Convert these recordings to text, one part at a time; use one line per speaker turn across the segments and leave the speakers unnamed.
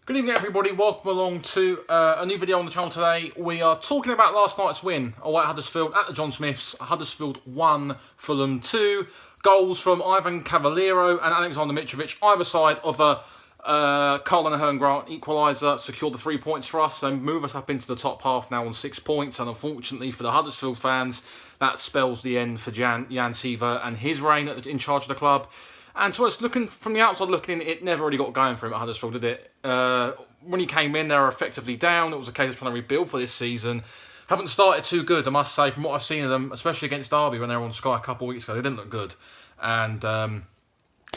Good evening everybody, welcome along to a new video on the channel today. We are talking about last night's win away at Huddersfield at the John Smiths. Huddersfield 1, Fulham 2. Goals from Ivan Cavallero and Alexander Mitrovic, either side of a Carl Lenihan Grant equaliser, secured the 3 points for us and move us up into the top half now on 6 points. And unfortunately for the Huddersfield fans, that spells the end for Jan Siver and his reign in charge of the club. And to us, looking from the outside looking in, it never really got going for him at Huddersfield, did it? When he came in, they were effectively down. It was a case of trying to rebuild for this season. Haven't started too good, I must say, from what I've seen of them, especially against Derby when they were on Sky a couple of weeks ago. They didn't look good. And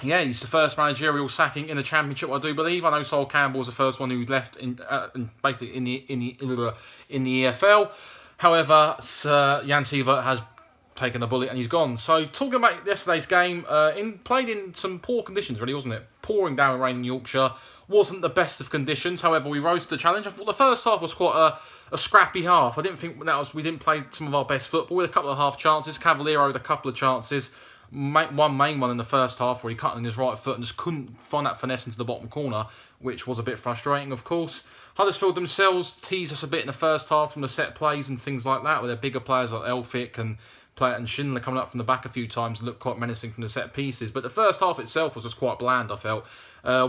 yeah, he's the first managerial sacking in the Championship, I do believe. I know Sol Campbell was the first one who left basically in the EFL. However, Jan Siver has taken the bullet and he's gone. So talking about yesterday's game, played in some poor conditions, really, wasn't it? Pouring down rain in Yorkshire. Wasn't the best of conditions. However, we rose to the challenge. I thought the first half was quite a scrappy half. I didn't think we didn't play some of our best football. We had a couple of half chances. Cavallero had a couple of chances. One main one in the first half where he cut on his right foot and just couldn't find that finesse into the bottom corner, which was a bit frustrating, of course. Huddersfield themselves teased us a bit in the first half from the set plays and things like that, with their bigger players like Elphick and Schindler coming up from the back a few times and looked quite menacing from the set pieces. But the first half itself was just quite bland, I felt.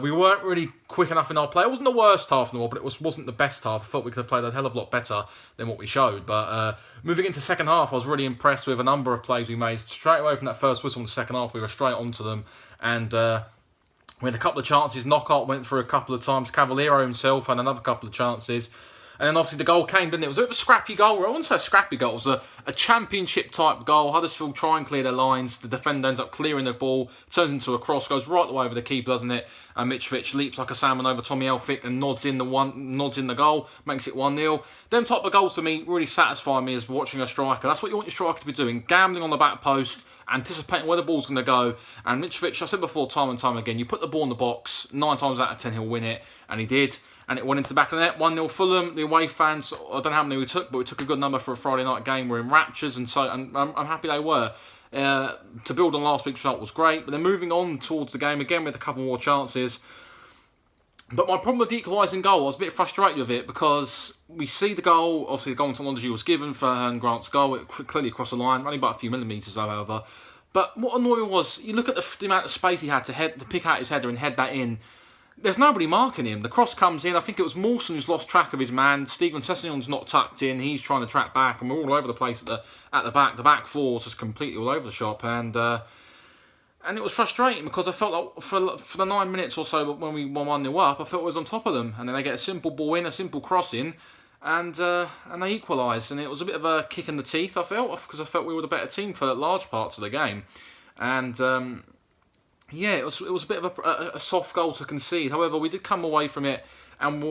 We weren't really quick enough in our play. It wasn't the worst half in the world, but it wasn't the best half. I thought we could have played a hell of a lot better than what we showed. But moving into second half, I was really impressed with a number of plays we made. Straight away from that first whistle in the second half, we were straight onto them. And we had a couple of chances. Knockout went through a couple of times. Cavallero himself had another couple of chances. And then obviously the goal came, didn't it? It was a bit of a scrappy goal. I wouldn't say a scrappy goal. It was a championship-type goal. Huddersfield try and clear their lines. The defender ends up clearing the ball, turns into a cross, goes right the way over the keeper, doesn't it? And Mitrovic leaps like a salmon over Tommy Elphick and nods in the goal, makes it 1-0. Them type of goals, to me, really satisfy me as watching a striker. That's what you want your striker to be doing, gambling on the back post, anticipating where the ball's going to go. And Mitrovic, I've said before time and time again, you put the ball in the box, 9 times out of 10 he'll win it, and he did. And it went into the back of the net, 1-0 Fulham. The away fans, I don't know how many we took, but we took a good number for a Friday night game. We're in raptures, and I'm happy they were. To build on last week's result was great, but then moving on towards the game again with a couple more chances. But my problem with the equalising goal, I was a bit frustrated with it because we see the goal, obviously the goal technology was given for Lenihan Grant's goal. It clearly crossed the line, only by a few millimetres, however. But what annoyed me was, you look at the amount of space he had to pick out his header and head that in. There's nobody marking him. The cross comes in. I think it was Mawson who's lost track of his man. Stephen Sessegnon's not tucked in. He's trying to track back, and we're all over the place at the back. The back four was just completely all over the shop, and it was frustrating because I felt like for the 9 minutes or so when we won 1-0 up, I felt we was on top of them, and then they get a simple ball in, a simple cross in, and they equalise, and it was a bit of a kick in the teeth. I felt because I felt we were the better team for large parts of the game, and. Yeah, it was a bit of a soft goal to concede. However, we did come away from it. And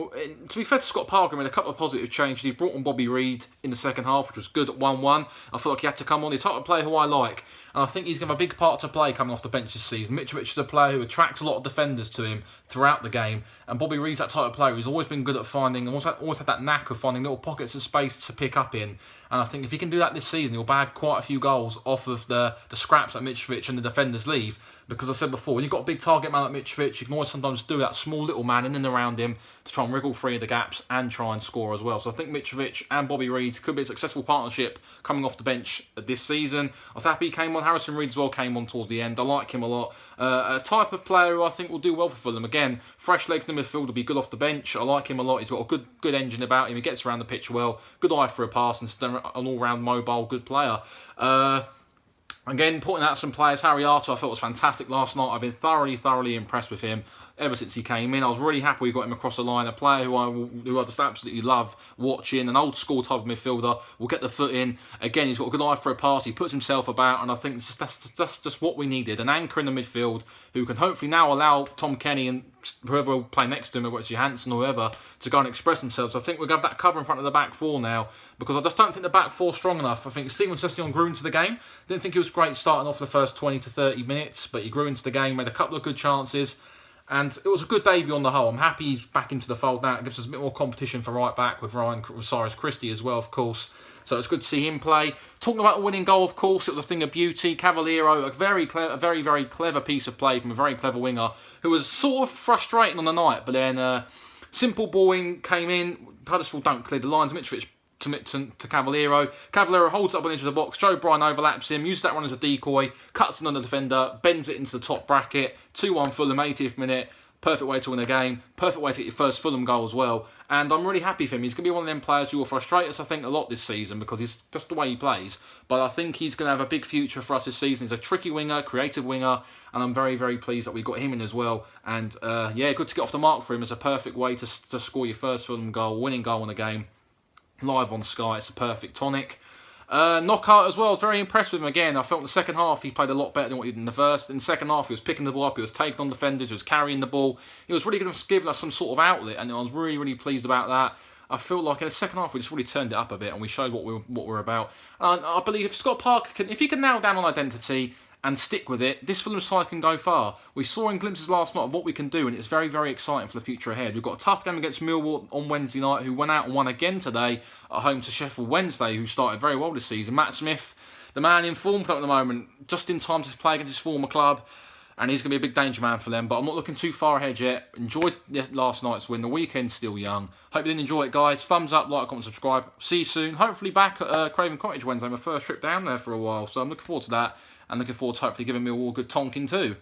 to be fair to Scott Parker, he made a couple of positive changes. He brought on Bobby Reid in the second half, which was good at 1-1. I felt like he had to come on. He's the type of player who I like. And I think he's going to have a big part to play coming off the bench this season. Mitrovic is a player who attracts a lot of defenders to him throughout the game. And Bobby Reid's that type of player who's always been good at finding, always had that knack of finding little pockets of space to pick up in. And I think if he can do that this season, he'll bag quite a few goals off of the scraps that Mitrovic and the defenders leave. Because I said before, when you've got a big target man like Mitrovic, you can always sometimes do that small little man in and around him to try and wriggle free of the gaps and try and score as well. So I think Mitrovic and Bobby Reid could be a successful partnership coming off the bench this season. I was happy he came on. Harrison Reid as well came on towards the end. I like him a lot. A type of player who I think will do well for Fulham. Again, fresh legs in the midfield will be good off the bench. I like him a lot. He's got a good engine about him. He gets around the pitch well. Good eye for a pass and an all-round mobile good player. Again, putting out some players. Harry Arter, I thought was fantastic last night. I've been thoroughly impressed with him ever since he came in. I was really happy we got him across the line. A player who I just absolutely love watching. An old school type of midfielder. Will get the foot in. Again, he's got a good eye for a pass. He puts himself about, and I think that's just what we needed. An anchor in the midfield who can hopefully now allow Tom Kenny and whoever will play next to him, whether it's Johansson or whoever, to go and express themselves. I think we're going to have that cover in front of the back four now, because I just don't think the back four's strong enough. I think Stephen Sessignon grew into the game. Didn't think he was great starting off the first 20 to 30 minutes, but he grew into the game, made a couple of good chances, and it was a good debut on the whole. I'm happy he's back into the fold now. It gives us a bit more competition for right back with Cyrus Christie as well, of course. So it's good to see him play. Talking about a winning goal, of course, it was a thing of beauty. Cavallero, a very clever piece of play from a very clever winger who was sort of frustrating on the night, but then Simple ball in, came in. Huddersfield don't clear the lines. Mitrovic to Cavaliero. Cavaliero holds it up on the edge of the box. Joe Bryan overlaps him, uses that run as a decoy, cuts it on the defender, bends it into the top bracket. 2-1 Fulham, 80th minute. Perfect way to win a game. Perfect way to get your first Fulham goal as well. And I'm really happy for him. He's going to be one of them players who will frustrate us, I think, a lot this season because he's just the way he plays. But I think he's going to have a big future for us this season. He's a tricky winger, creative winger, and I'm very, very pleased that we got him in as well. And yeah, good to get off the mark for him. It's a perfect way to score your first Fulham goal, winning goal in a game. Live on Sky, it's a perfect tonic. Knockout as well, I was very impressed with him again. I felt in the second half he played a lot better than what he did in the first. In the second half he was picking the ball up, he was taking on defenders, he was carrying the ball. He was really giving us some sort of outlet, and I was really, really pleased about that. I feel like in the second half we just really turned it up a bit and we showed what we're about. And I believe if Scott Parker if he can nail down on identity and stick with it, this Fulham side can go far. We saw in glimpses last night of what we can do, and it's very, very exciting for the future ahead. We've got a tough game against Millwall on Wednesday night, who went out and won again today at home to Sheffield Wednesday, who started very well this season. Matt Smith, the man in form at the moment, just in time to play against his former club, and he's going to be a big danger man for them. But I'm not looking too far ahead yet. Enjoyed last night's win. The weekend's still young. Hope you did enjoy it, guys. Thumbs up, like, comment, subscribe. See you soon. Hopefully back at Craven Cottage Wednesday. My first trip down there for a while, so I'm looking forward to that. And looking forward to hopefully giving Millwall a good tonking too.